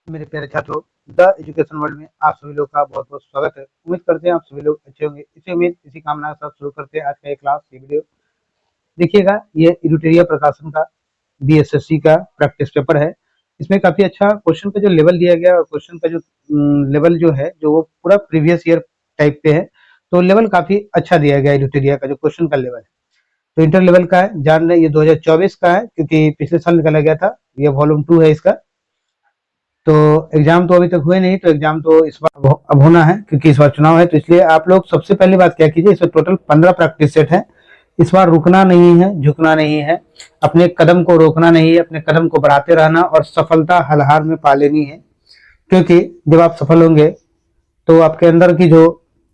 मेरे प्यारे छात्रों, द एजुकेशन वर्ल्ड में आप सभी लोग का बहुत बहुत स्वागत है। उम्मीद करते हैं आप सभी लोग अच्छे होंगे। इसी उम्मीद इसी कामना के साथ शुरू करते हैं आज का ये क्लास, ये वीडियो। देखिएगा, ये इडुटेरिया प्रकाशन का बीएसएससी का प्रैक्टिस पेपर है। इसमें काफी अच्छा क्वेश्चन का जो लेवल दिया गया और क्वेश्चन का जो लेवल जो है, जो वो पूरा प्रीवियस ईयर टाइप पे है। तो लेवल काफी अच्छा दिया गया इडुटेरिया का जो क्वेश्चन का लेवल है। तो इंटर लेवल का है, जान रहे ये 2024 का है क्योंकि पिछले साल निकाला गया था। ये वॉल्यूम 2 है इसका। तो एग्जाम तो अभी तक हुए नहीं, तो एग्जाम तो इस बार अब होना है क्योंकि इस बार चुनाव है। तो इसलिए आप लोग सबसे पहली बात क्या कीजिए, इसमें टोटल 15 प्रैक्टिस सेट है। इस बार रुकना नहीं है, झुकना नहीं है, अपने कदम को रोकना नहीं है, अपने कदम को बढ़ाते रहना और सफलता हर हाल में पा लेनी है। क्योंकि जब आप सफल होंगे तो आपके अंदर की जो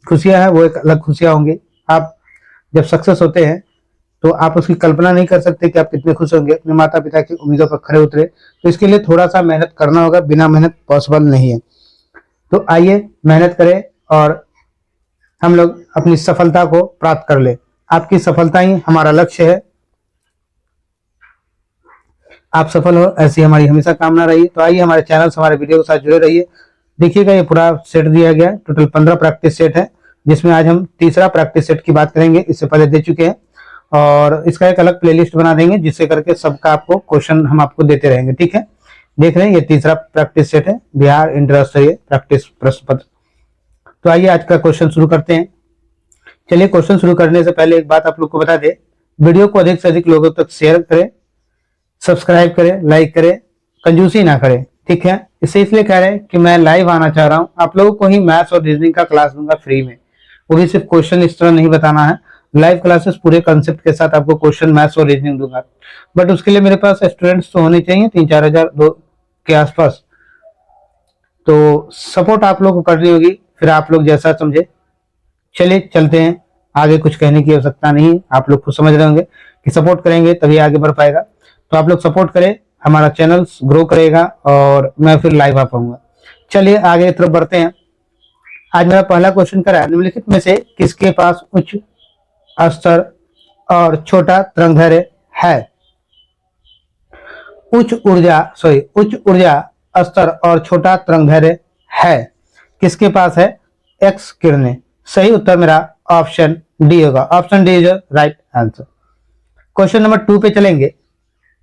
खुशियां हैं वो एक अलग खुशियां होंगी। आप जब सक्सेस होते हैं तो आप उसकी कल्पना नहीं कर सकते कि आप कितने खुश होंगे। अपने माता पिता की उम्मीदों पर खरे उतरे, तो इसके लिए थोड़ा सा मेहनत करना होगा, बिना मेहनत पॉसिबल नहीं है। तो आइए मेहनत करें और हम लोग अपनी सफलता को प्राप्त कर ले। आपकी सफलता ही हमारा लक्ष्य है। आप सफल हो ऐसी हमारी हमेशा कामना रही। तो आइए हमारे चैनल से हमारे वीडियो के साथ जुड़े रहिए। देखिएगा, ये पूरा सेट दिया गया है, टोटल 15 प्रैक्टिस सेट है, जिसमें आज हम तीसरा प्रैक्टिस सेट की बात करेंगे। इससे पहले दे चुके हैं और इसका एक अलग प्लेलिस्ट बना देंगे जिससे करके सबका आपको क्वेश्चन हम आपको देते रहेंगे। ठीक है, देख रहे हैं ये तीसरा प्रैक्टिस सेट है, बिहार इंटर स्तरीय प्रैक्टिस प्रश्न पत्र। तो आइए आज का क्वेश्चन शुरू करते हैं। चलिए, क्वेश्चन शुरू करने से पहले एक बात आप लोग को बता दें, वीडियो को अधिक से अधिक लोगों तक शेयर करें, सब्सक्राइब करें, लाइक करें, कंजूसी ना करें। ठीक है, इसे इसलिए कह रहे हैं कि मैं लाइव आना चाह रहा हूं, आप लोगों को ही मैथ्स और रीजनिंग का क्लास दूंगा फ्री में। वो भी सिर्फ क्वेश्चन इस तरह नहीं बताना है, लाइव क्लासेस पूरे कंसेप्ट के साथ आपको क्वेश्चन मैथ्स और रीजनिंग दूंगा। बट उसके लिए मेरे पास स्टूडेंट्स तो होने चाहिए, 3-4 हजार के आसपास। तो सपोर्ट आप लोग को करनी होगी, फिर आप लोग जैसा समझे। चलिए चलते हैं, आगे कुछ कहने की आवश्यकता नहीं है। आप लोग खुद समझ रहे होंगे कि सपोर्ट करेंगे तभी आगे बढ़ पाएगा। तो आप लोग सपोर्ट करें, हमारा चैनल ग्रो करेगा और मैं फिर लाइव आ पाऊंगा। चलिए आगे की तरफ बढ़ते हैं। आज मेरा पहला क्वेश्चन करा है, निम्नलिखित में से किसके पास उच्च स्तर और छोटा तरंगदैर्घ्य है? उच्च ऊर्जा स्तर और छोटा तरंगदैर्घ्य है, किसके पास है? एक्स किरणें। सही उत्तर मेरा ऑप्शन डी होगा। Option D is right answer. Question number 2 पे चलेंगे।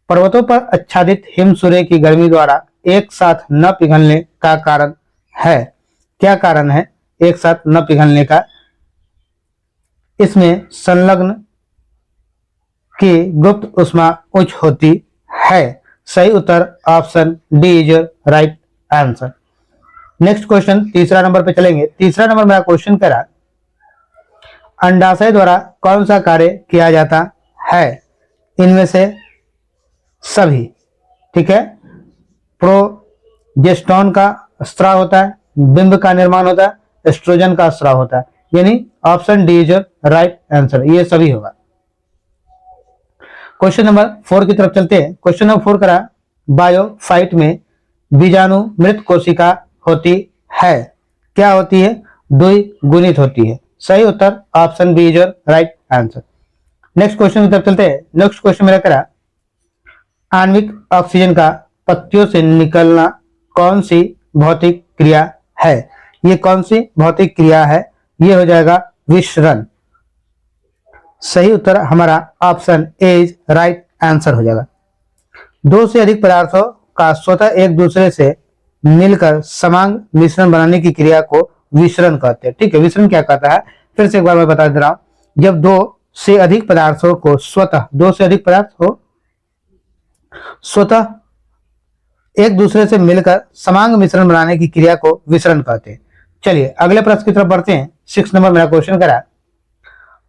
पर्वतों पर आच्छादित हिम सूर्य की गर्मी द्वारा एक साथ न पिघलने का कारण है? क्या कारण है एक साथ न पिघलने का? इसमें संलग्न की गुप्त ऊष्मा उच्च होती है। सही उत्तर option D is right answer. Next question, तीसरा नंबर पे चलेंगे। तीसरा नंबर मेरा क्वेश्चन करा, अंडाशय द्वारा कौन सा कार्य किया जाता है? इनमें से सभी। ठीक है, प्रोजेस्टेरोन का स्राव होता है, बिंब का निर्माण होता है, एस्ट्रोजन का स्राव होता है। यानी option D is right answer, ये सभी होगा। क्वेश्चन नंबर 4 की तरफ चलते हैं। क्वेश्चन नंबर 4 करा, बायोफाइट में बीजाणु मृत कोशिका होती है, क्या होती है? द्विगुणित होती है। सही उत्तर option B is right answer. Next question की तरफ चलते हैं। नेक्स्ट क्वेश्चन मेरा करा, आणविक ऑक्सीजन का पत्तियों से निकलना कौन सी भौतिक क्रिया है? ये कौन सी भौतिक क्रिया है? ये हो जाएगा विसरण। सही उत्तर हमारा option A is right answer हो जाएगा। दो से अधिक पदार्थों का स्वतः एक दूसरे से मिलकर समान मिश्रण बनाने की क्रिया को विसरण कहते हैं। ठीक है, विसरण क्या कहता है फिर से एक बार मैं बता दे रहा हूं। जब दो से अधिक पदार्थों को दो से अधिक पदार्थ हो स्वतः एक दूसरे से मिलकर समान मिश्रण बनाने की क्रिया को विसरण कहते हैं। चलिए अगले प्रश्न की तरफ बढ़ते हैं। 6 नंबर मेरा क्वेश्चन करा,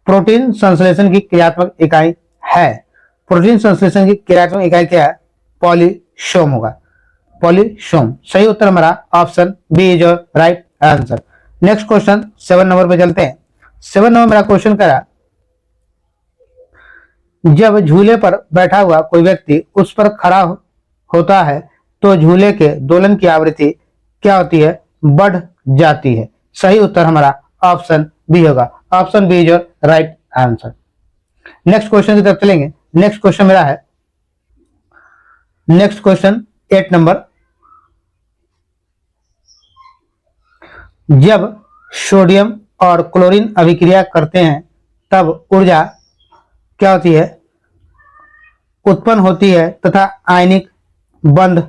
प्रोटीन संश्लेषण की क्रियात्मक इकाई है। प्रोटीन संश्लेषण की क्रियात्मक इकाई क्या है? पॉलीसोम होगा, पॉलीसोम। सही उत्तर हमारा option B is right answer. Next question 7 number पे चलते हैं। 7 नंबर मेरा क्वेश्चन करा, जब झूले पर बैठा हुआ कोई व्यक्ति उस पर खड़ा होता है तो झूले के दोलन की आवृत्ति क्या होती है? बढ़ जाती है। सही उत्तर हमारा ऑप्शन बी होगा। Option B is right answer. Next question की तरफ चलेंगे। नेक्स्ट क्वेश्चन मेरा है, नेक्स्ट क्वेश्चन 8 नंबर, जब सोडियम और क्लोरीन अभिक्रिया करते हैं तब ऊर्जा क्या होती है, उत्पन्न होती है तथा आयनिक बंध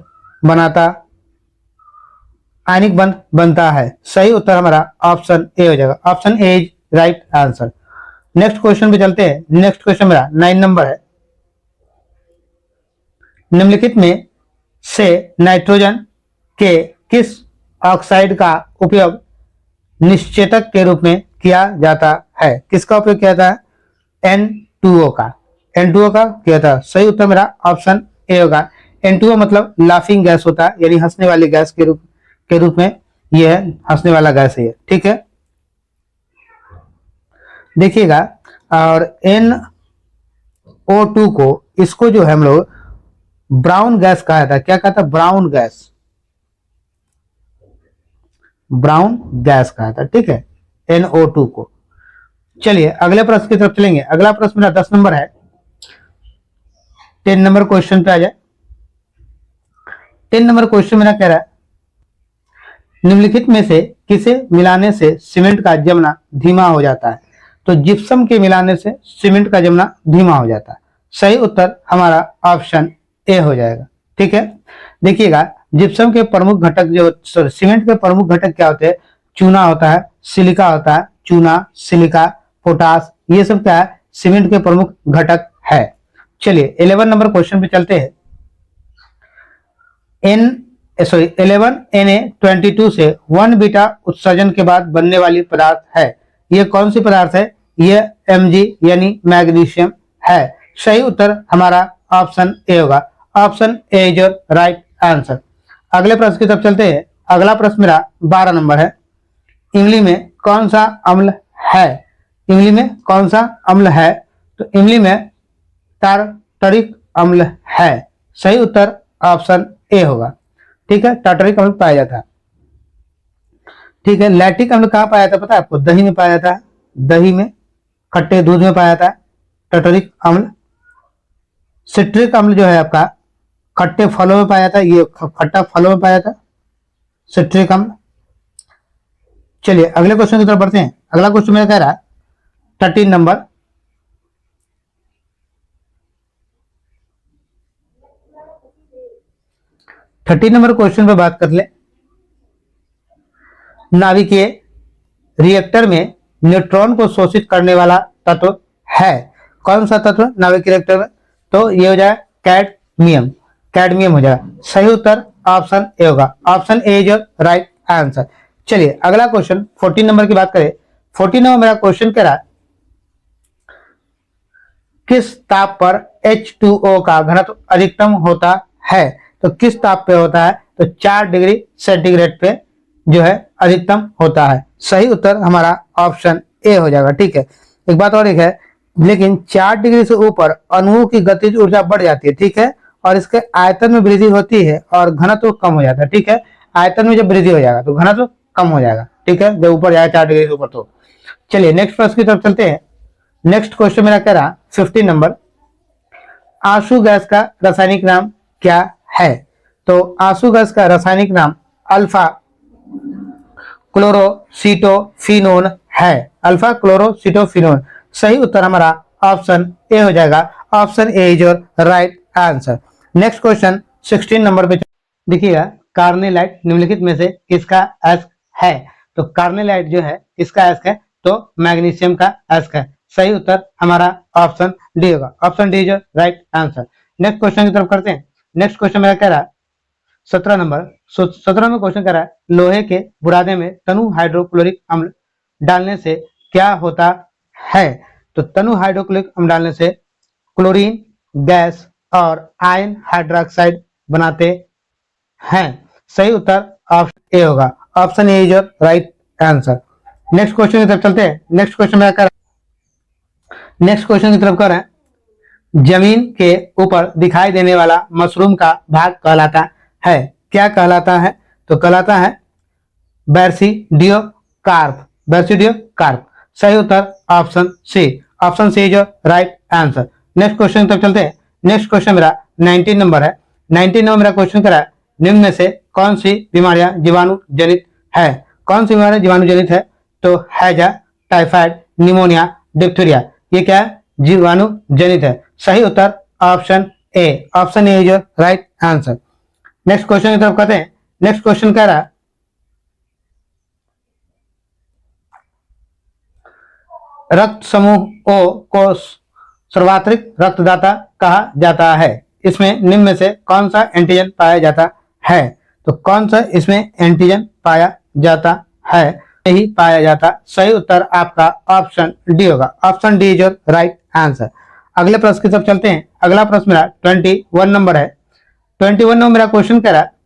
बनता है। सही उत्तर हमारा ऑप्शन ए हो जाएगा। Option A is right answer. Next question पे चलते हैं। नेक्स्ट क्वेश्चन मेरा 9 नंबर है। निम्नलिखित में से नाइट्रोजन के किस ऑक्साइड का उपयोग निश्चेतक के रूप में किया जाता है? किसका उपयोग किया जाता है? N2O का। N2O का किया जाता है। सही उत्तर मेरा ऑप्शन ए होगा। N2O मतलब लाफिंग गैस होता है, यानी हंसने वाली गैस के रूप में यह है, हंसने वाला गैस है ये, ठीक है। देखिएगा, और NO2 को, इसको जो है हम लोग ब्राउन गैस कहा था। क्या कहा था? ब्राउन गैस कहा था, ठीक है, NO2 को। चलिए अगले प्रश्न की तरफ चलेंगे। अगला प्रश्न मेरा 10 नंबर है। 10 नंबर क्वेश्चन पे आ जाए। 10 नंबर क्वेश्चन मेरा कह रहा है, निम्नलिखित में से किसे मिलाने से सीमेंट का जमना धीमा हो जाता है? तो जिप्सम के मिलाने से सीमेंट का जमना धीमा हो जाता है। सही उत्तर हमारा ऑप्शन ए हो जाएगा, ठीक है। देखिएगा, जिप्सम के प्रमुख घटक जो सीमेंट के प्रमुख घटक क्या होते हैं? चूना होता है, सिलिका होता है, चूना, सिलिका, पोटास, ये सब क्या है? सीमेंट के प्रमुख घटक है। चलिए 11 नंबर क्वेश्चन पे चलते हैं। 11 Na22 से 1 बीटा उत्सर्जन के बाद बनने वाली पदार्थ है। यह कौन सी पदार्थ है? यह Mg यानी मैग्नीशियम है। सही उत्तर हमारा ऑप्शन ए होगा। Option A is your right answer. अगले प्रश्न की तरफ चलते हैं। अगला प्रश्न मेरा 12 नंबर है। इमली में कौन सा अम्ल है? इमली में कौन सा अम्ल है? तो इमली में टार्टरिक अम्ल है। सही उत्तर ऑप्शन ए होगा, ठीक है। टार्टरिक अम्ल पाया जाता है, ठीक है। लैक्टिक अम्ल कहाँ पाया जाता है पता है आपको? दही में पाया जाता है। दही में, खट्टे दूध में पाया जाता है टार्टरिक अम्ल। सिट्रिक अम्ल जो है आपका खट्टे फलों में पाया जाता है। ये खट्टा फलों में पाया जाता है सिट्रिक अम्ल। चलिए अगले क्वेश्चन की तरफ बढ़ते हैं। अगला क्वेश्चन मेरा कह रहा है 13 नंबर। क्वेश्चन पे बात कर ले। नाभिकीय रिएक्टर में न्यूट्रॉन को शोषित करने वाला तत्व है। कौन सा तत्व नाभिकीय रिएक्टर में? तो ये हो जाए कैडमियम हो जाएगा। सही उत्तर ऑप्शन ए होगा। Option A is your right answer. चलिए अगला क्वेश्चन 14 नंबर की बात करें। 14 नंबर मेरा क्वेश्चन कह रहा है, किस ताप पर H2O का घनत्व अधिकतम होता है? तो किस ताप पे होता है? तो 4 डिग्री सेंटीग्रेड पे जो है अधिकतम होता है। सही उत्तर हमारा ऑप्शन ए हो जाएगा, ठीक है। एक बात और एक है, लेकिन 4 डिग्री से ऊपर अणुओं की गतिज ऊर्जा बढ़ जाती है, ठीक है, और इसके आयतन में वृद्धि होती है और घनत्व कम हो जाता है, ठीक है। आयतन में जब वृद्धि हो जाएगा तो घनत्व कम हो जाएगा, ठीक है, जब ऊपर जाए 4 डिग्री से ऊपर। तो चलिए नेक्स्ट प्रश्न की तरफ चलते हैं। नेक्स्ट क्वेश्चन मेरा कह रहा 15 नंबर, आंसू गैस का रासायनिक नाम क्या है? तो आंसू गैस का रासायनिक नाम अल्फा क्लोरोसिटोफिनोन है। अल्फा क्लोरोसिटोफिनोन। सही उत्तर हमारा ऑप्शन ए हो जाएगा। Option A is your right answer. Next question 16 number पे देखिएगा, कार्नेलाइट निम्नलिखित में से किसका एस्क है? तो कार्नेलाइट जो है किसका एस्क है? तो मैग्नीशियम का एस्क है। सही उत्तर हमारा ऑप्शन डी होगा। Option D is your right answer. Next question की तरफ करते हैं। नेक्स्ट क्वेश्चन मेरा कह रहा है 17 नंबर। 17 में क्वेश्चन कह रहा है, लोहे के बुरादे में तनु हाइड्रोक्लोरिक अम्ल डालने से क्या होता है? तो तनु हाइड्रोक्लोरिक अम्ल डालने से क्लोरीन गैस और आयन हाइड्रोक्साइड बनाते हैं। सही उत्तर ऑप्शन ए होगा। Option A is your right answer. Next question की तरफ चलते हैं। नेक्स्ट क्वेश्चन मेरा कह रहा है, नेक्स्ट क्वेश्चन की तरफ कह रहा है, जमीन के ऊपर दिखाई देने वाला मशरूम का भाग कहलाता है। क्या कहलाता है? तो कहलाता है बैसिडियोकार्प। बैसिडियोकार्प। सही उत्तर option C. Option C is your right answer. Next question तक चलते हैं। नेक्स्ट क्वेश्चन मेरा 19 नंबर है। 19 नंबर मेरा क्वेश्चन करा है, निम्न में से कौन सी बीमारियां जीवाणु जनित है? कौन सी बीमारी जीवाणु जनित है? तो हैजा, टाइफाइड, निमोनिया, डिप्थीरिया, ये क्या है? जीवाणु जनित है। सही उत्तर option A, option A is your right answer. Next question की तरफ कहते हैं। नेक्स्ट क्वेश्चन कह रहा रक्त समूह ओ को सर्वाधिक रक्तदाता कहा जाता है। इसमें निम्न में से कौन सा एंटीजन पाया जाता है? तो कौन सा इसमें एंटीजन पाया जाता है? नहीं पाया जाता। सही उत्तर आपका ऑप्शन डी होगा। Option D is your right answer. अगले प्रश्न की तरफ चलते हैं। अगला प्रश्न मेरा 21 नंबर है। 21 नंबर मेरा क्वेश्चन कह रहा है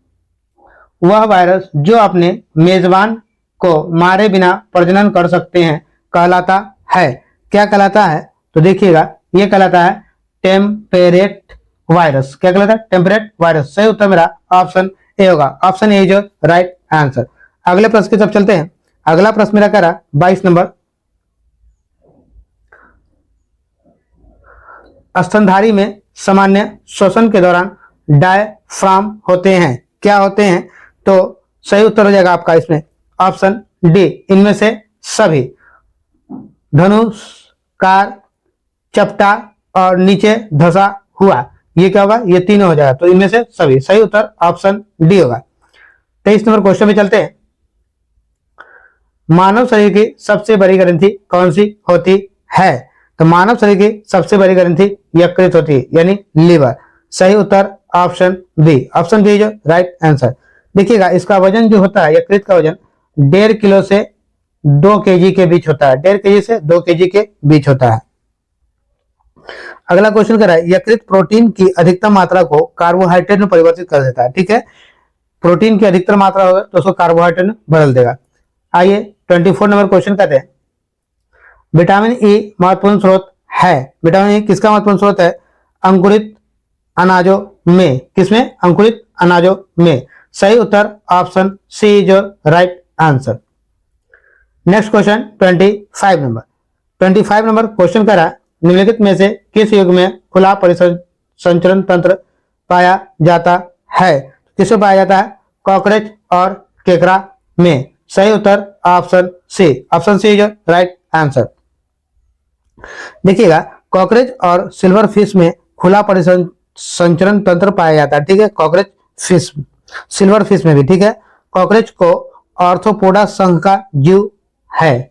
वह वायरस जो अपने मेजबान को मारे बिना प्रजनन कर सकते हैं कहलाता है। क्या कहलाता है? तो देखिएगा, ये कहलाता है टेम्परेट वायरस। क्या कहलाता है? Temperate virus. सही उत्तर मेरा ऑप्शन ए होगा। Option A is your right answer. अगले प्रश्न की तरफ चलते हैं। अगला प्रश्न मेरा कह रहा 22 नंबर, स्तनधारी में सामान्य श्वसन के दौरान डायफ्राम होते हैं। क्या होते हैं? तो सही उत्तर हो जाएगा आपका इसमें ऑप्शन डी, इनमें से सभी। धनुष, कार, चपटा और नीचे धसा हुआ, ये क्या होगा? ये तीनों हो जाएगा। तो इनमें से सभी। सही उत्तर ऑप्शन डी होगा। 23 नंबर क्वेश्चन में चलते हैं। मानव शरीर की सबसे बड़ी ग्रंथि कौन सी होती है? तो मानव शरीर की सबसे बड़ी ग्रंथि यकृत होती है, यानी लीवर। सही उत्तर ऑप्शन बी। ऑप्शन बी जो राइट आंसर। देखिएगा, इसका वजन जो होता है, यकृत का वजन 1.5 किलो से 2 केजी के बीच होता है। 1.5 केजी से 2 केजी के बीच होता है। अगला क्वेश्चन कर रहा है यकृत प्रोटीन की अधिकतम मात्रा को कार्बोहाइड्रेट में परिवर्तित कर देता है। ठीक है, प्रोटीन की अधिकतम मात्रा होगा तो उसको कार्बोहाइड्रेट में बदल देगा। आइए 24 नंबर क्वेश्चन कहते हैं विटामिन ई महत्वपूर्ण स्रोत है। विटामिन ई किसका महत्वपूर्ण स्रोत है? अंकुरित अनाजों में। किसमें? अंकुरित अनाजों में। सही उत्तर option C is your right answer. Next question 25 number. 25 number question कह रहा है निम्नलिखित में से किस युग में खुला परिसंचरण तंत्र पाया जाता है? किसमें पाया जाता है? कॉकरोच और केकड़ा में। सही उत्तर option C. Option C is right answer. देखिएगा, कॉकरोच और सिल्वर फिश में खुला परिसंचरण तंत्र पाया जाता है। ठीक है, कॉकरोच फिश, सिल्वर फिश में भी। ठीक है, कॉकरोच को आर्थ्रोपोडा संघ का जीव है।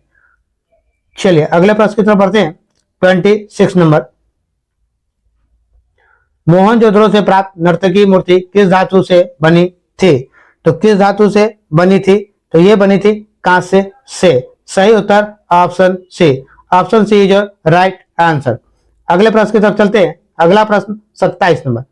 चलिए अगले प्रश्न की तरफ बढ़ते हैं। 26 नंबर, मोहनजोदड़ो से प्राप्त नर्तकी मूर्ति किस धातु से बनी थी? तो किस धातु से बनी थी? तो ये बनी थी कांस्य से। सही उत्तर option C. Option C is right answer. अगले प्रश्न की तरफ चलते हैं। अगला प्रश्न 27 नंबर।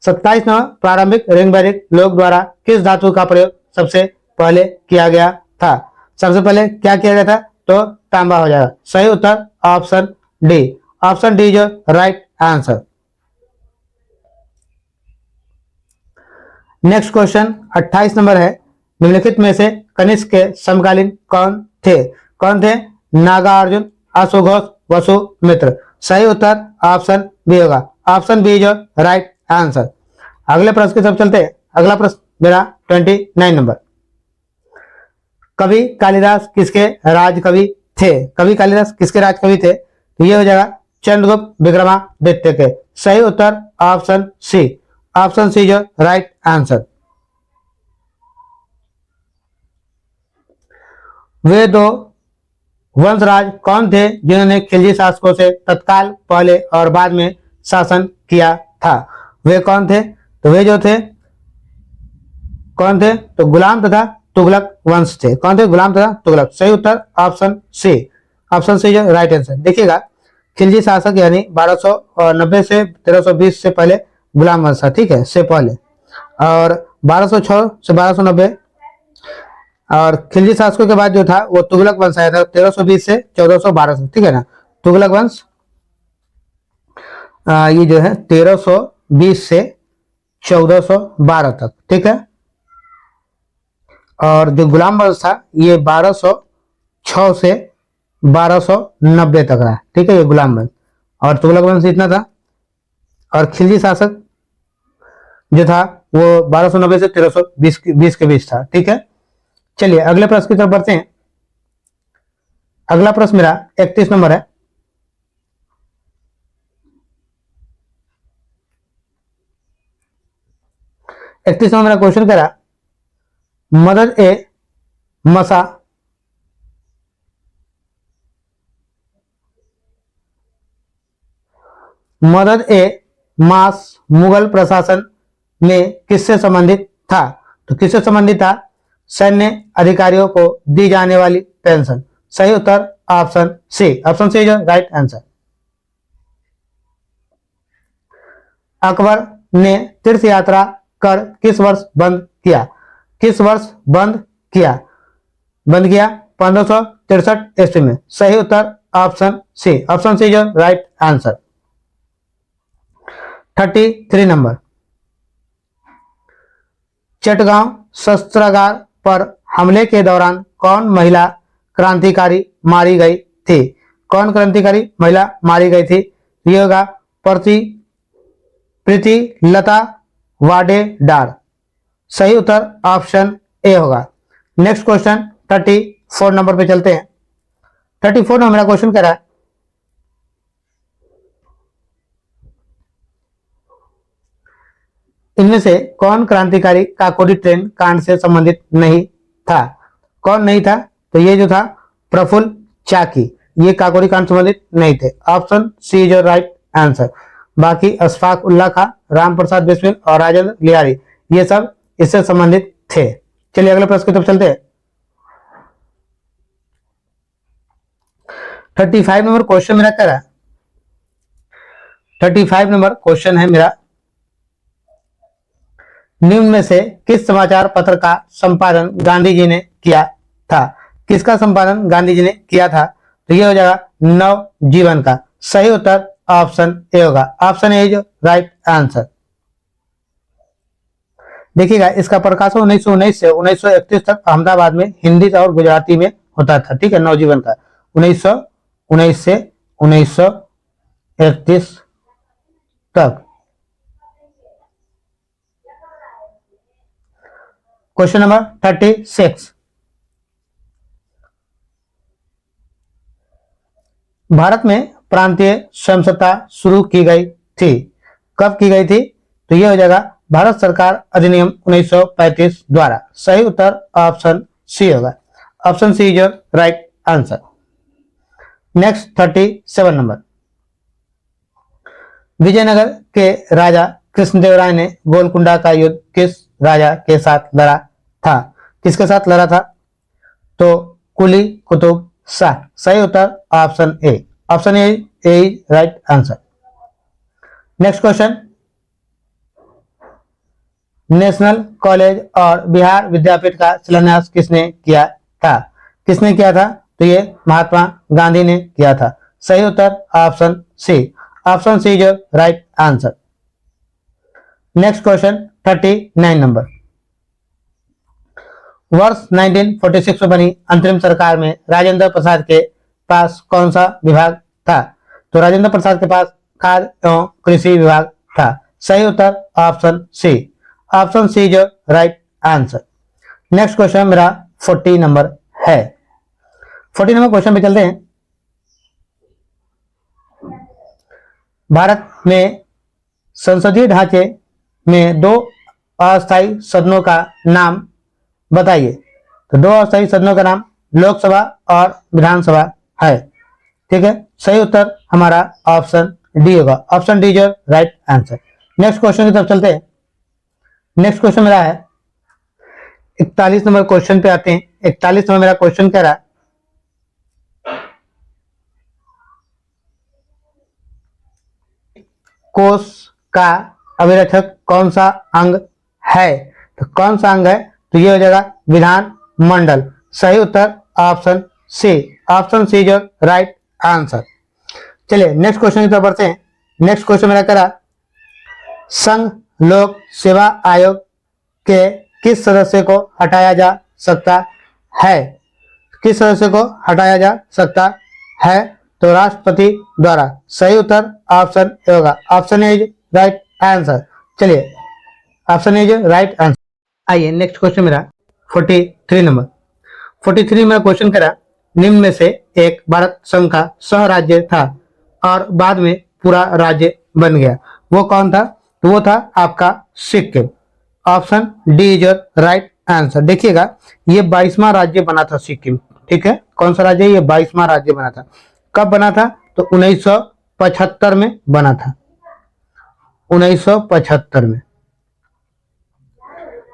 27 नंबर, प्रारंभिक रिंग बैरिक लोग द्वारा किस धातु का प्रयोग सबसे पहले किया गया था? सबसे पहले क्या किया गया था? तो तांबा हो जाएगा। सही उत्तर ऑप्शन डी। ऑप्शन डी जो right answer. Next question 28 number है निम्नलिखित में से कनिष्क के समकालीन कौन थे? कौन थे? नागार्जुन, अश्वघोष, वसुमित्र। सही उत्तर ऑप्शन बी होगा। ऑप्शन बी जो राइट आंसर। अगले प्रश्न की तरफ चलते हैं। अगला प्रश्न मेरा 29 नंबर। कवि कालिदास किसके राज कवि थे? कवि कालिदास किसके राज कवि थे? तो ये हो जाएगा चंद्रगुप्त विक्रमादित्य के। सही उत्तर ऑप्शन सी। ऑप्शन सी जो राइट आंसर। वे दो वंशराज कौन थे जिन्होंने खिलजी शासकों से तत्काल पहले और बाद में शासन किया था? वे कौन थे? तो वे जो थे कौन थे? तो गुलाम तथा तुगलक वंश थे। कौन थे? गुलाम तथा तुगलक। सही उत्तर ऑप्शन सी। ऑप्शन सी जो राइट आंसर। देखिएगा, खिलजी शासक यानी 1290 से 1320 से पहले गुलाम वंश था। ठीक है, से पहले। और 1206 से 1290 और खिलजी शासकों के बाद जो था वो तुगलक वंश आया था 1320 से 1412। ठीक है ना, तुगलक वंश ये जो है 1320 से 1412 तक। ठीक है, और जो गुलाम वंश था ये 1206 से 1290 तक रहा। ठीक है, ये गुलाम वंश। और तुगलक वंश इतना था। और खिलजी शासक जो था वो 1290 से 1320 के बीच था। ठीक है, चलिए अगले प्रश्न की तरफ बढ़ते हैं। अगला प्रश्न मेरा 31 नंबर है। इकतीस नंबर मेरा क्वेश्चन कह रहा, मदद ए मसा मदद ए मास मुगल प्रशासन में किससे संबंधित था? तो किससे संबंधित था? सैन्य अधिकारियों को दी जाने वाली पेंशन। सही उत्तर option C. Option C is right answer. Akbar ने तीर्थ यात्रा कर किस वर्ष बंद किया? किस वर्ष बंद किया? 1563 ईस्वी में। सही उत्तर option C. Option C is right answer. 33 number, Chittagong शस्त्रागार पर हमले के दौरान कौन महिला क्रांतिकारी मारी गई थी? कौन क्रांतिकारी महिला मारी गई थी? ये होगा प्रीति लता वाडेदार। सही उत्तर ऑप्शन ए होगा। नेक्स्ट क्वेश्चन 34 नंबर पे चलते हैं। 34 नंबर मेरा क्वेश्चन कह रहा है, इनमें से कौन क्रांतिकारी काकोरी ट्रेन कांड से संबंधित नहीं था? कौन नहीं था? तो ये जो था प्रफुल्ल चाकी, ये काकोरी कांड संबंधित नहीं थे। Option C is right answer. बाकी अशफाक उल्लाह खां, राम प्रसाद बिस्मिल और राजेंद्र लियारी, ये सब इससे संबंधित थे। चलिए अगले प्रश्न की तरफ चलते हैं। 35 नंबर क्वेश्चन मेरा कह रहा है, 35 नंबर क्वेश्चन है मेरा, निम्न में से किस समाचार पत्र का संपादन गांधी जी ने किया था? किसका संपादन गांधी जी ने किया था? तो यह हो जाएगा नव जीवन का। सही उत्तर ऑप्शन ए होगा। Option A is right answer. देखिएगा इसका प्रकाशन 1919 से 1931 तक अहमदाबाद में हिंदी और गुजराती में होता था। ठीक है, नवजीवन का 1919 से 1931 तक। क्वेश्चन नंबर 36, भारत में प्रांतीय स्वयंसत्ता शुरू की गई थी, कब की गई थी? तो यह हो जाएगा भारत सरकार अधिनियम 1935 द्वारा। सही उत्तर ऑप्शन सी होगा। Option C is right answer. Next 37 number, Vijayanagar के राजा कृष्णदेवराय ने गोलकुंडा का युद्ध किस राजा के साथ लड़ा था? किसके साथ लड़ा था? तो कुली कुतुब शाह। सही उत्तर option A. Option A is right answer. Next question, national college और बिहार विद्यापीठ का शिलान्यास किसने किया था? किसने किया था? तो ये महात्मा गांधी ने किया था। सही उत्तर option C. Option C is right answer. Next question 39 number, वर्ष 1946 में बनी अंतरिम सरकार में राजेंद्र प्रसाद के पास कौन सा विभाग था? तो राजेंद्र प्रसाद के पास खाद्य एवं कृषि विभाग था। सही उत्तर option C. Option C is right answer. Next question मेरा 40 नंबर है। 40 नंबर क्वेश्चन पे चलते हैं। भारत में संसदीय ढांचे में दो अस्थायी सदनों का नाम बताइए। तो दो अस्थायी सदनों का नाम लोकसभा और विधानसभा है। ठीक है, सही उत्तर हमारा ऑप्शन डी होगा। Option D is right answer. Next question की तरफ चलते हैं। नेक्स्ट क्वेश्चन मेरा है 41 नंबर क्वेश्चन पे आते हैं। 41 नंबर मेरा क्वेश्चन कह रहा है, कोष का अभिरक्षक कौन सा अंग है? तो कौन सा अंग है? तो ये हो जाएगा विधान मंडल। सही उत्तर option C. Option C is right answer. चलिए नेक्स्ट क्वेश्चन की तरफ बढ़ते हैं। नेक्स्ट क्वेश्चन मेरा करा, संघ लोक सेवा आयोग के किस सदस्य को हटाया जा सकता है? किस सदस्य को हटाया जा सकता है? तो राष्ट्रपति द्वारा। सही उत्तर ऑप्शन ए होगा। Option A is right answer. चलिए option A is right answer. आइए नेक्स्ट क्वेश्चन मेरा 43 नंबर, 43 में क्वेश्चन करा, निम्न में से एक भारत संघ का सह राज्य था और बाद में पूरा राज्य बन गया, वो कौन था? तो वो था आपका Sikkim. Option D is your right answer. देखिएगा, ये 22वां राज्य बना था सिक्किम। ठीक है, कौन सा राज्य? ये 22वां राज्य बना था। कब बना था? तो 1975 में बना था, 1975 में।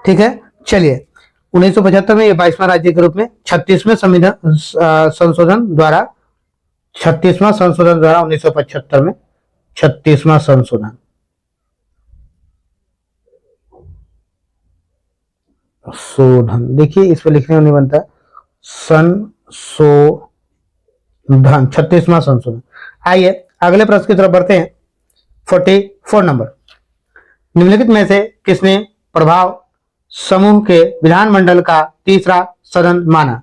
ठीक है, चलिए 1975 में ये 22वां राज्य के रूप में 36वें संविधान संशोधन द्वारा 1975 में 36वां संशोधन शोधन, देखिए इस पे लिखने में नहीं बनता, संशोधन, 36वां संशोधन। आइए अगले प्रश्न की तरफ बढ़ते हैं। 44 नंबर, निम्नलिखित में से किसने प्रभाव समूह के विधानमंडल का तीसरा सदन माना?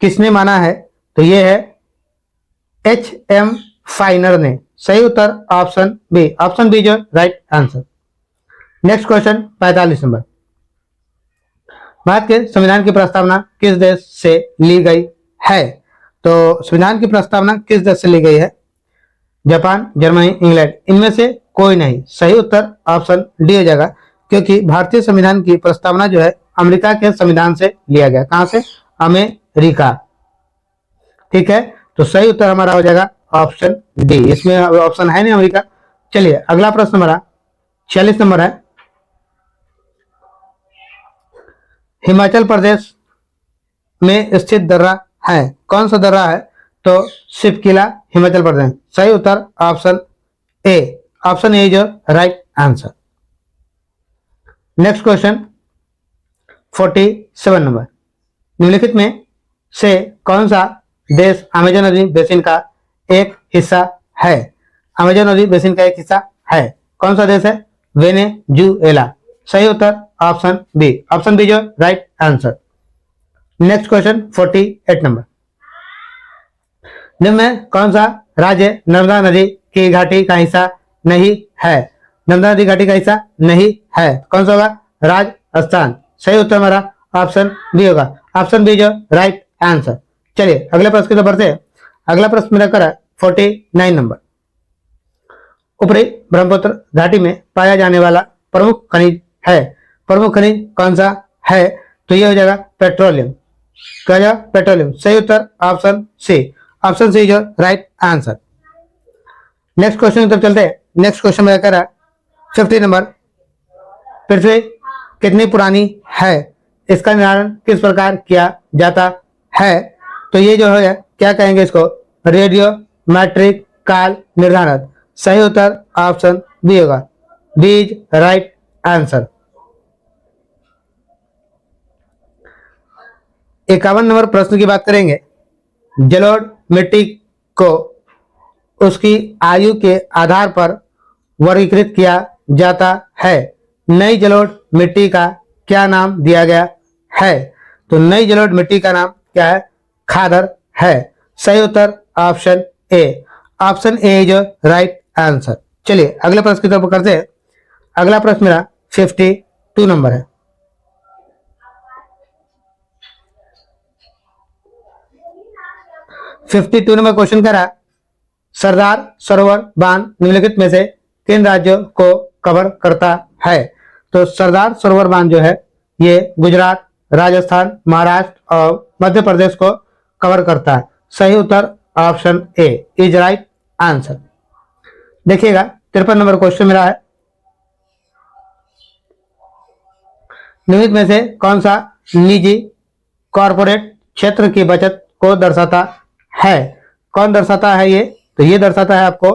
किसने माना है? तो यह है H.M. फाइनर ने। सही उत्तर ऑप्शन बी। ऑप्शन बी जो right answer. Next question 45 number, Bharat के संविधान की प्रस्तावना किस देश से ली गई है? तो संविधान की प्रस्तावना किस देश से ली गई है? जापान, जर्मनी, इंग्लैंड, इनमें से कोई नहीं। सही उत्तर ऑप्शन डी हो जाएगा, क्योंकि भारतीय संविधान की प्रस्तावना जो है अमेरिका के संविधान से लिया गया। कहां से? अमेरिका। ठीक है, तो सही उत्तर हमारा हो जाएगा ऑप्शन डी। इसमें ऑप्शन है नहीं अमेरिका। चलिए अगला प्रश्न हमारा 46 नंबर है, हिमाचल प्रदेश में स्थित दर्रा है, कौन सा दर्रा है? तो शिवकिला, हिमाचल प्रदेश। सही उत्तर ऑप्शन ए। ऑप्शन ए जो right answer. Next question 47 number, निम्नलिखित में से कौन सा देश अमेजन नदी बेसिन का एक हिस्सा है? अमेजन नदी बेसिन का एक हिस्सा है, कौन सा देश है? वेनेजुएला। सही उत्तर ऑप्शन बी। ऑप्शन बी जो right answer. Next question 48 number, निम्न में कौन सा राज्य नर्मदा नदी की घाटी का हिस्सा नहीं है? नर्मदा नदी घाटी का हिस्सा नहीं है, कौन सा होगा? राजस्थान। सही उत्तर हमारा ऑप्शन बी होगा। ऑप्शन बी जो राइट आंसर। चलिए अगले प्रश्न की तरफ बढ़ते हैं। अगला प्रश्न मेरा करा 49 नंबर, ऊपरी ब्रह्मपुत्र घाटी में पाया जाने वाला प्रमुख खनिज है, प्रमुख खनिज कौन सा है? तो ये हो जाएगा पेट्रोलियम। क्या जाएगा? पेट्रोलियम। सही उत्तर ऑप्शन सी। ऑप्शन सी जो राइट आंसर। नेक्स्ट क्वेश्चन की तरफ चलते हैं। नेक्स्ट क्वेश्चन मेरा कह रहा 50 नंबर, पृथ्वी कितनी पुरानी है, इसका निर्धारण किस प्रकार किया जाता है? तो ये जो है क्या कहेंगे इसको? रेडियो मैट्रिक काल निर्धारण। सही उत्तर ऑप्शन बी होगा। B is right answer. 51 number प्रश्न की बात करेंगे, जलोढ़ मिट्टी को उसकी आयु के आधार पर वर्गीकृत किया जाता है, नई जलोढ़ मिट्टी का क्या नाम दिया गया है? तो नई जलोढ़ मिट्टी का नाम क्या है? खादर है। सही उत्तर ऑप्शन ए। ऑप्शन ए जो राइट आंसर। चलिए अगले प्रश्न की तरफ करते हैं। अगला प्रश्न मेरा 52 नंबर है, नंबर क्वेश्चन कह रहा सरदार सरोवर बांध निम्नलिखित में से किन राज्यों को कवर करता है? तो सरदार सरोवर बांध जो है ये गुजरात, राजस्थान, महाराष्ट्र और मध्य प्रदेश को कवर करता है। सही उत्तर option A is right answer. देखिएगा 53 नंबर क्वेश्चन मेरा है, निम्नलिखित में से कौन सा निजी कॉरपोरेट क्षेत्र की बचत को दर्शाता है? कौन दर्शाता है ये? तो ये दर्शाता है आपको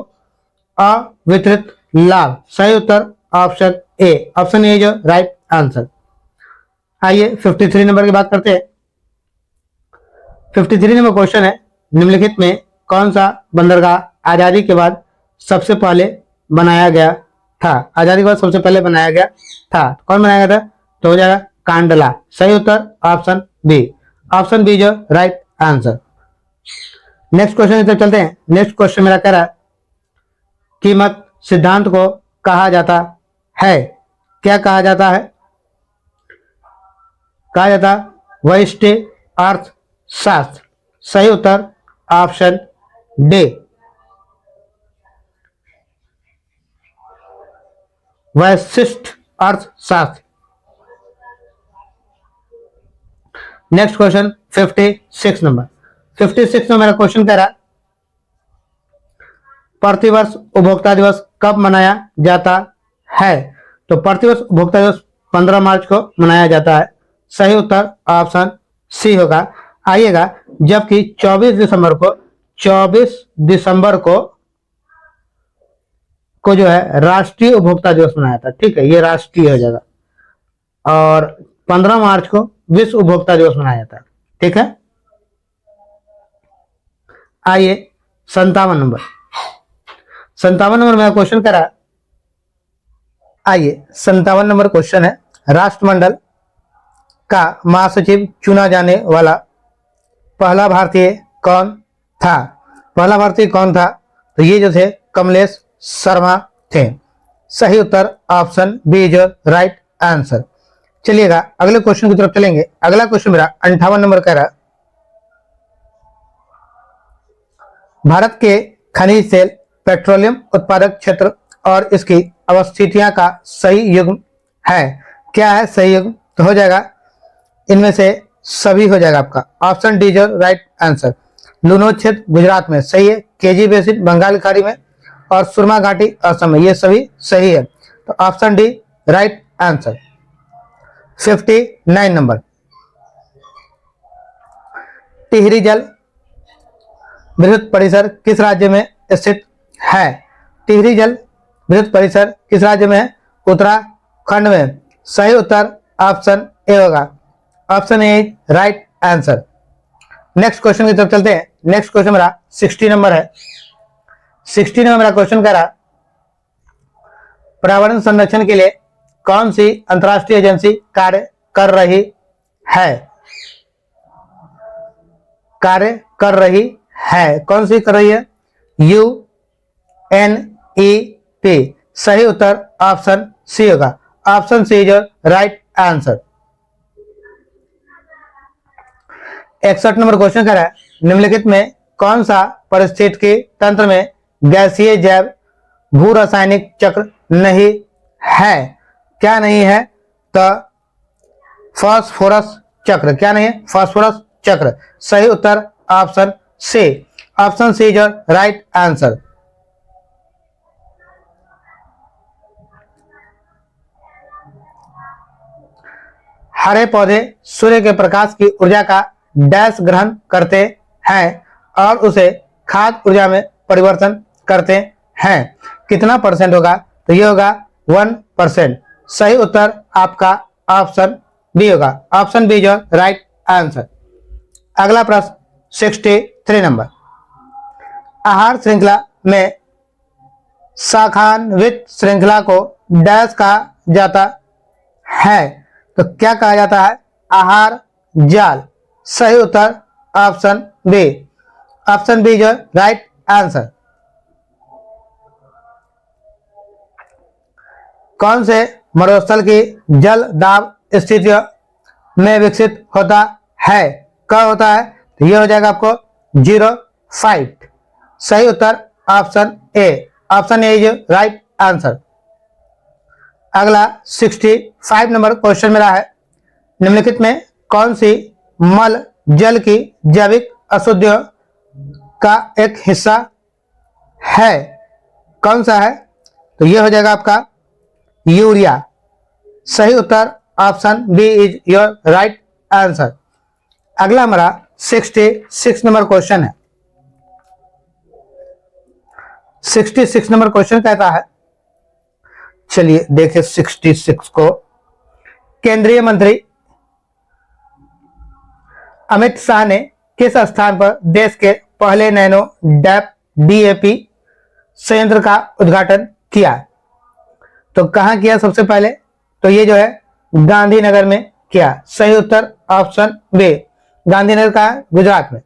अवितरित लाभ। सही उत्तर ऑप्शन ए। ऑप्शन ए जो राइट आंसर। आइए 53 नंबर की बात करते हैं। 53 नंबर क्वेश्चन है, निम्नलिखित में कौन सा बंदरगाह आजादी के बाद सबसे पहले बनाया गया था? आजादी के बाद सबसे पहले बनाया गया था, कौन बनाया गया था? तो हो जाएगा कांडला। सही उत्तर ऑप्शन बी। ऑप्शन बी जो राइट आंसर। नेक्स्ट क्वेश्चन की तरफ चलते हैं। नेक्स्ट क्वेश्चन मेरा कह रहा है, कीमत सिद्धांत को कहा जाता है, क्या कहा जाता है? कहा जाता व्यष्टि अर्थ शास्त्र। सही उत्तर ऑप्शन डी, वैशिष्ट अर्थशास्त्र। Next question 56 number. 56 में मेरा क्वेश्चन कह रहा प्रतिवर्ष उपभोक्ता दिवस कब मनाया जाता है? तो प्रतिवर्ष उपभोक्ता दिवस 15 मार्च को मनाया जाता है। सही उत्तर ऑप्शन सी होगा। आइएगा, जबकि 24 दिसंबर को जो है राष्ट्रीय उपभोक्ता दिवस मनाया था। ठीक है, ये राष्ट्रीय हो जाएगा। और 15 मार्च को विश्व उपभोक्ता दिवस मनाया जाता है। ठीक है, आइए 57 नंबर। 57 नंबर मेरा क्वेश्चन करा। आइए 57 नंबर क्वेश्चन है, राष्ट्रमंडल का महासचिव चुना जाने वाला पहला भारतीय कौन था? पहला भारतीय कौन था? तो ये जो थे कमलेश शर्मा थे। सही उत्तर option B is right answer. चलिएगा अगले क्वेश्चन की तरफ चलेंगे। अगला क्वेश्चन मेरा 58 नंबर कह रहा भारत के खनिज तेल पेट्रोलियम उत्पादक क्षेत्र और इसकी अवस्थितियां का सही युग्म है। क्या है सही युग्म? तो हो जाएगा इनमें से सभी हो जाएगा आपका। ऑप्शन डी जो राइट आंसर। लूनोद क्षेत्र गुजरात में सही है, केजी बेसिन बंगाल की खाड़ी में, और सुरमा घाटी असम में, ये सभी सही है। तो option D right answer. 59 number, Tehri जल विद्युत परिसर किस राज्य में स्थित है? टिहरी जल विद्युत परिसर किस राज्य में है? उत्तराखंड में। सही उत्तर ऑप्शन ए होगा। ऑप्शन ए राइट आंसर। नेक्स्ट क्वेश्चन की तरफ चलते हैं। नेक्स्ट क्वेश्चन मेरा 60 नंबर है। 60 नंबर मेरा क्वेश्चन कह रहा पर्यावरण संरक्षण के लिए कौन सी अंतर्राष्ट्रीय एजेंसी कार्य कर रही है? कार्य कर रही है, कौन सी कर रही है? UNEP। सही उत्तर ऑप्शन सी होगा। Option C is right answer. 61 number question कर रहा है निम्नलिखित में कौन सा पारिस्थितिकी तंत्र में गैसीय जैव भू रासायनिक चक्र नहीं है? क्या नहीं है? तो फास्फोरस चक्र। क्या नहीं है? फास्फोरस चक्र। सही उत्तर option C. Option C is right answer. हरे पौधे सूर्य के प्रकाश की ऊर्जा का डैश ग्रहण करते हैं और उसे खाद्य ऊर्जा में परिवर्तन करते हैं। कितना परसेंट होगा? तो ये होगा 1%। सही उत्तर आपका ऑप्शन बी होगा। ऑप्शन बी जो राइट आंसर। अगला प्रश्न 63 नंबर, आहार श्रृंखला में शाखान्वित श्रृंखला को डैश कहा जाता है? तो क्या कहा जाता है? आहार जाल। सही उत्तर ऑप्शन बी। ऑप्शन बी जो राइट आंसर। कौन से मरुस्थल की जल दाब स्थितियों में विकसित होता है? कब होता है? तो यह हो जाएगा आपको 0.5। सही उत्तर option A. Option A is right answer. अगला 65 नंबर क्वेश्चन मेरा है निम्नलिखित में कौन सी मल जल की जैविक अशुद्धियों का एक हिस्सा है? कौन सा है? तो यह हो जाएगा आपका यूरिया। सही उत्तर option B is your right answer. अगला हमारा 66 नंबर क्वेश्चन है। 66 नंबर क्वेश्चन कहता है, चलिए देखिए 66 को। केंद्रीय मंत्री अमित शाह ने किस स्थान पर देश के पहले नैनो डैप DAP संयंत्र का उद्घाटन किया? तो कहां किया सबसे पहले? तो ये जो है गांधीनगर में किया। सही उत्तर ऑप्शन बी। गांधीनगर का गुजरात में।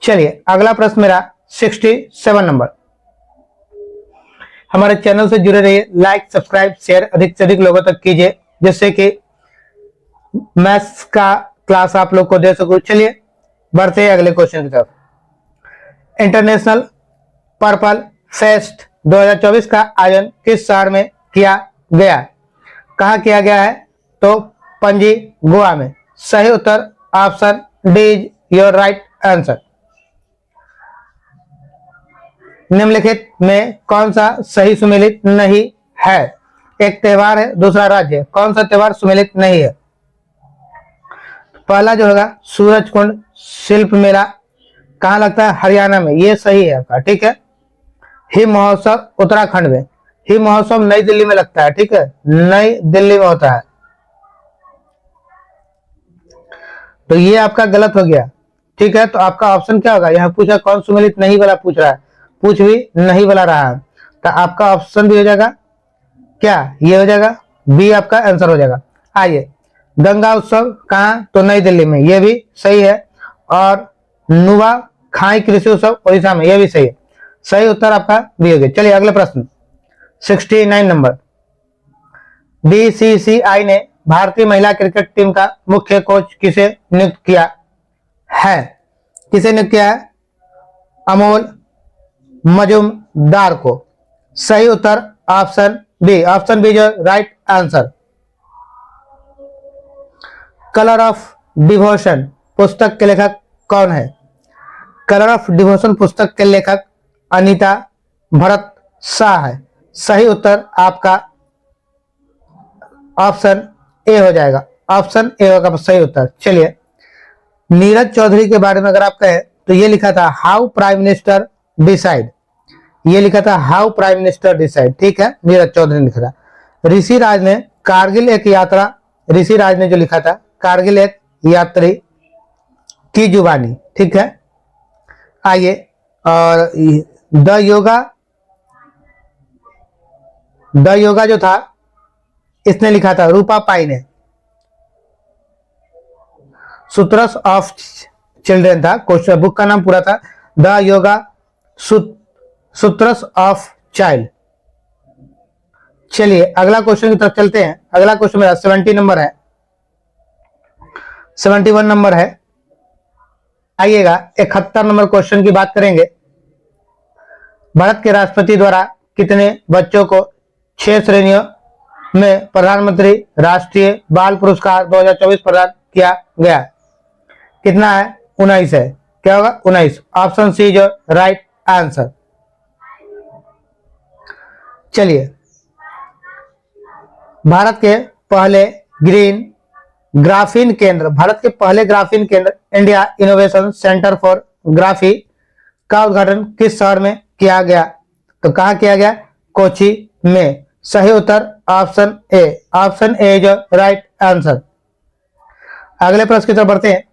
चलिए अगला प्रश्न मेरा 67 नंबर। हमारे चैनल से जुड़े रहिए, लाइक सब्सक्राइब शेयर अधिक से अधिक लोगों तक कीजिए जिससे कि मैथ्स का क्लास आप लोग को दे सकूं। चलिए बढ़ते हैं अगले क्वेश्चन की तरफ। इंटरनेशनल पर्पल फेस्ट 2024 का आयोजन किस शहर में किया गया? कहाँ किया गया है? तो पणजी, गोवा में। सही उत्तर option D is your right answer. निम्नलिखित में कौन सा सही सुमेलित नहीं है? एक त्योहार है, दूसरा राज्य है। कौन सा त्योहार सुमेलित नहीं है? पहला जो होगा सूरज कुंड शिल्प मेला, कहाँ लगता है? हरियाणा में। ये सही है आपका, ठीक है। हिम महोत्सव उत्तराखंड में। हिम महोत्सव नई दिल्ली में लगता है, ठीक है, नई दिल्ली में होता है। तो ये आपका गलत हो गया, ठीक है। तो आपका ऑप्शन क्या होगा? यहाँ पूछा कौन सुमेलित नहीं वाला पूछ रहा है, पूछ भी नहीं वाला रहा है, तो आपका ऑप्शन भी हो जाएगा क्या? ये हो जाएगा बी आपका आंसर हो जाएगा। आइए, गंगा उत्सव कहाँ? तो नई दिल्ली में, ये भी सही है। और नुआ खाई कृषि उत्सव ओडिशा में, ये भी सही है। सही उत्तर आपका बी हो गया। चलिए अगले प्रश्न 69 नंबर। बीसीसीआई ने भारतीय महिला क्रिकेट टीम का मुख्य कोच किसे नियुक्त किया है? किसे नियुक्त किया है? अमोल मजुमदार को। सही उत्तर ऑप्शन बी। ऑप्शन बी जो right answer. Colour of devotion पुस्तक के लेखक कौन है? कलर ऑफ डिवोशन पुस्तक के लेखक अनीता भरत शाह है। सही उत्तर आपका ऑप्शन ए हो जाएगा। ऑप्शन ए होगा सही उत्तर। चलिए, नीरज चौधरी के बारे में अगर आप कहें तो ये लिखा था हाउ प्राइम मिनिस्टर डिसाइड। ये लिखा था हाउ प्राइम मिनिस्टर डिसाइड, ठीक है, नीरज चौधरी ने लिखा था। ऋषि राज ने कारगिल एक यात्रा, ऋषि राज ने जो लिखा था कारगिल एक यात्री की जुबानी, ठीक है। आइए, और द योगा जो था इसने लिखा था रूपा पाई ने। सूत्रस ऑफ चिल्ड्रन था क्वेश्चन, बुक का नाम पूरा था the yoga sutras of child. चलिए अगला क्वेश्चन की तरफ चलते हैं। अगला क्वेश्चन मेरा 70 नंबर है, 71 नंबर है। आइएगा 71 नंबर क्वेश्चन की बात करेंगे। भारत के राष्ट्रपति द्वारा कितने बच्चों को 6 श्रेणियों में प्रधानमंत्री राष्ट्रीय बाल पुरस्कार 2024 प्रदान किया गया? कितना है? 19 है। क्या होगा? 19। ऑप्शन सी जो राइट आंसर। चलिए, भारत के पहले ग्राफीन केंद्र India innovation centre for graphy का उद्घाटन किस शहर में किया गया? तो कहां किया गया? कोची में। सही उत्तर ऑप्शन ए। ऑप्शन ए जो राइट आंसर। अगले प्रश्न की तरफ बढ़ते हैं।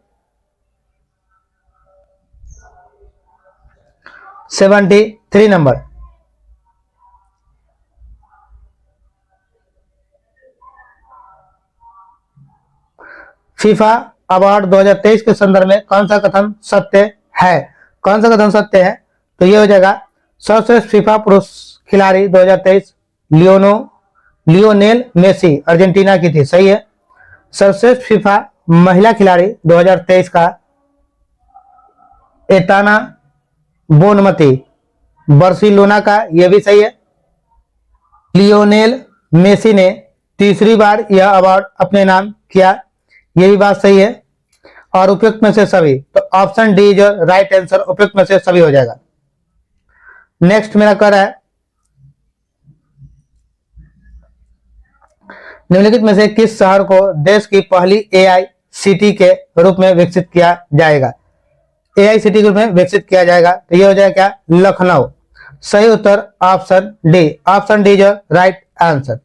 73 नंबर। फीफा अवार्ड 2023 के संदर्भ में कौन सा कथन सत्य है? कौन सा कथन सत्य है? तो ये हो जाएगा सर्वश्रेष्ठ फीफा पुरुष खिलाड़ी 2023 लियोनेल मेसी अर्जेंटीना की थी। सही है। सर्वश्रेष्ठ फीफा महिला खिलाड़ी 2023 का एताना बोनमती बार्सिलोना का, यह भी सही है। लियोनेल मेसी ने तीसरी बार यह अवार्ड अपने नाम किया, यह भी बात सही है। और उपयुक्त में से सभी, तो ऑप्शन डी जो राइट आंसर, उपयुक्त में से सभी हो जाएगा। नेक्स्ट मेरा कर है निम्नलिखित में से किस शहर को देश की पहली एआईसीटी के रूप में विकसित किया जाएगा? एआईसीटी के रूप में विकसित किया जाएगा, तो ये हो जाएगा क्या? लखनऊ। सही उत्तर ऑप्शन डी। ऑप्शन डी जो राइट आंसर।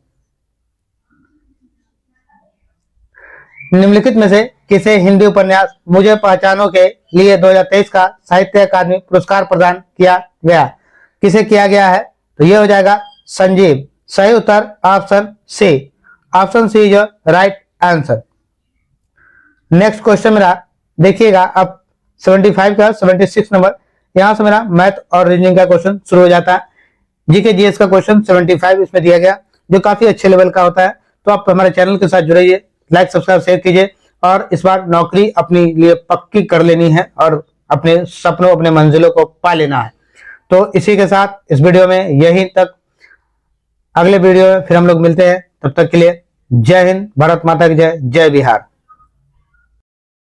निम्नलिखित में से किसे हिंदी उपन्यास मुझे पहचानों के लिए 2023 का साहित्य अकादमी पुरस्कार प्रदान किया गया? किसे किया गया है? तो ये हो जाएगा संजीव। सही उत्तर ऑप्शन सी। ऑप्शन सी जो राइट आंसर। नेक्स्ट क्वेश्चन मेरा देखिएगा, अब 75 का 76 नंबर। यहां से मेरा मैथ और रीजनिंग का क्वेश्चन शुरू हो जाता है। जीके जीएस का क्वेश्चन 75 इसमें दिया गया, जो काफी अच्छे लेवल का होता है। तो आप हमारे चैनल के साथ जुड़िए, लाइक सब्सक्राइब शेयर कीजिए और इस बार नौकरी अपने लिए पक्की कर लेनी है और अपने सपनों, अपने मंजिलों को पा लेना है। तो इसी के साथ इस वीडियो में यहीं तक, अगले वीडियो में फिर हम लोग मिलते हैं। तब तक के लिए जय हिंद, भारत माता की जय, जय बिहार।